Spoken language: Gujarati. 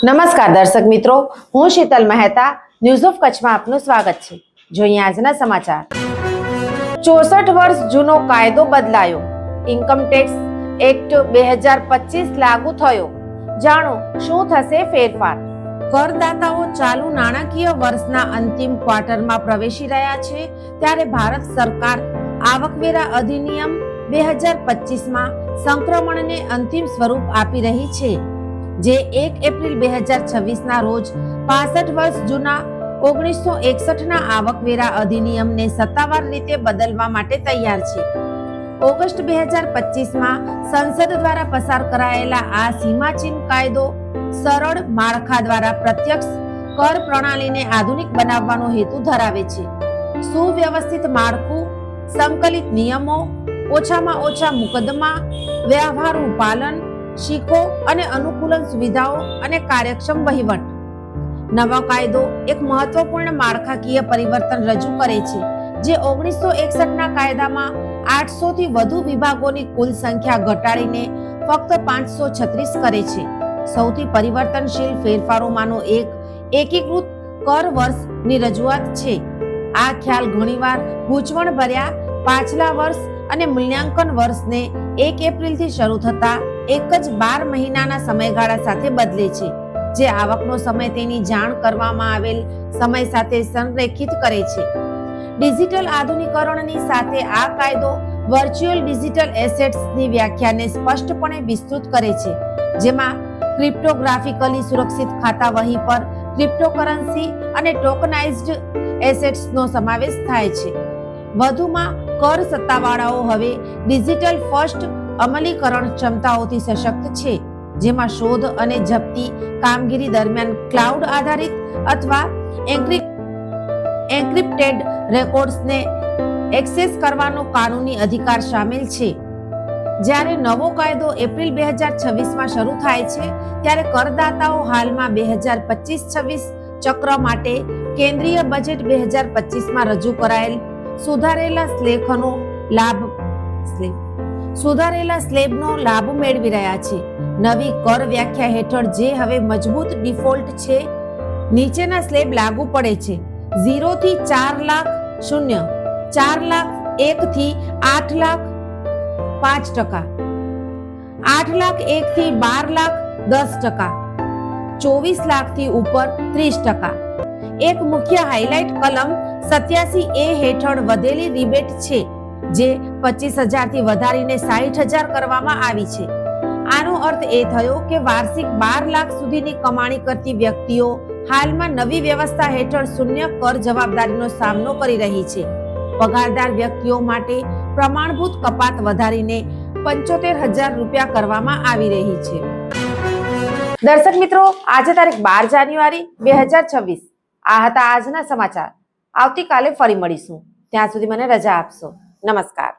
નમસ્કાર દર્શક મિત્રો, હું શીતલ મહેતા ન્યૂઝ ઓફ કચ્છમાં આપનું સ્વાગત છે। જોઈએ આજના સમાચાર। 64 વર્ષ જૂનો કાયદો બદલાયો, ઇન્કમ ટેક્સ એક્ટ 2025 લાગુ થયો। જાણો શું થશે ફેરફાર। કરદાતાઓ ચાલુ નાણાકીય વર્ષના અંતિમ ક્વાર્ટરમાં પ્રવેશી રહ્યા છે, ત્યારે ભારત સરકાર આવકવેરા અધિનિયમ 2025માં સંક્રમણને અંતિમ સ્વરૂપ આપી રહી છે, જે 1 એપ્રિલ 2026 ના રોજ 65 વર્ષ જૂના 1961 ના આવકવેરા અધિનિયમને સત્તાવાર રીતે બદલવા માટે તૈયાર છે। ઓગસ્ટ 2025માં સંસદ દ્વારા પસાર કરાયેલા આ સીમાચીન કાયદો સરળ માળખા દ્વારા પ્રત્યક્ષ કર પ્રણાલીને આધુનિક બનાવવાનો હેતુ ધરાવે છે। સુવ્યવસ્થિત માળખું, સંકલિત નિયમો, ઓછામાં ઓછા મુકદ્દમા, વ્યવહારુ પાલન, શીખો અને અનુકૂલન સુવિધાઓ અને કાર્યક્ષમ વહીવટ। નવો કાયદો એક મહત્વપૂર્ણ માળખાકીય પરિવર્તન રજૂ કરે છે, જે 1961 ના કાયદામાં 800 થી વધુ વિભાગોની કુલ સંખ્યા ઘટાડીને ફક્ત 536 કરે છે। સૌથી પરિવર્તનશીલ ફેરફારોમાંનો એક એકીકૃત કર વર્ષની રજૂઆત છે। આ ખ્યાલ ઘણીવાર ગૂંચવણભર્યા પાછલા વર્ષ અને મૂલ્યાંકન વર્ષને 1 એપ્રિલથી શરૂ થતા એક જ 12 મહિનાના સમયગાળા સાથે બદલે છે, જે આવકનો સમય તેની જાણ કરવામાં આવેલ સમય સાથે સંરેખિત કરે છે। ડિજિટલ આધુનિકરણની સાથે આ કાયદો વર્ચ્યુઅલ ડિજિટલ એસેટ્સની વ્યાખ્યાને સ્પષ્ટપણે વિસ્તૃત કરે છે, જેમાં ક્રિપ્ટોગ્રાફિકલી સુરક્ષિત ખાતા વહી પર ક્રિપ્ટોકરન્સી અને ટોકનાઇઝ્ડ એસેટ્સનો સમાવેશ થાય છે। વધુમાં કર સત્તાવાળાઓ હવે ડિજિટલ ફર્સ્ટ અમલીકરણ ક્ષમતાઓથી સશક્ત છે, જેમાં શોધ અને જપ્તી કામગીરી દરમિયાન ક્લાઉડ આધારિત અથવા એન્ક્રિપ્ટેડ રેકોર્ડ્સને એક્સેસ કરવાનો કાનૂની અધિકાર શામેલ છે। જ્યારે નવો કાયદો એપ્રિલ 2026માં શરૂ થાય છે, ત્યારે કરદાતાઓ હાલમાં 2025-26 ચક્ર માટે કેન્દ્રીય બજેટ 2025માં રજૂ કરાયેલ સુધારેલા સ્લેબનો લાભ મેળવી રહ્યા છે। નવી કર વ્યાખ્યા હેઠળ જે હવે મજબૂત ડિફોલ્ટ છે, નીચેના સ્લેબ લાગુ પડે છે: 0 થી 4 લાખ 0, 4 લાખ 1 થી 8 લાખ 5%, 8 લાખ 1 થી 12 લાખ 10%, 24 લાખ થી ઉપર 30%। એક મુખ્ય હાઇલાઇટ કલમ 87A હેઠળ વધેલી રિબેટ છે, જે 25,000 થી વધારીને 60,000 કરવામાં આવી છે। આનો અર્થ એ થયો કે વાર્ષિક 12 લાખ સુધીની કમાણી કરતી વ્યક્તિઓ હાલમાં નવી વ્યવસ્થા હેઠળ શૂન્ય કર જવાબદારીનો સામનો કરી રહી છે। પગારદાર વ્યક્તિઓ માટે પ્રમાણભૂત કપાત વધારીને 75,000 રૂપિયા કરવામાં આવી રહી છે। દર્શક મિત્રો, આજે તારીખ 12 જાન્યુઆરી 2026 આ હતા આજના સમાચાર। આવતીકાલે ફરી મળીશું, ત્યાં સુધી મને રજા આપશો। નમસ્કાર।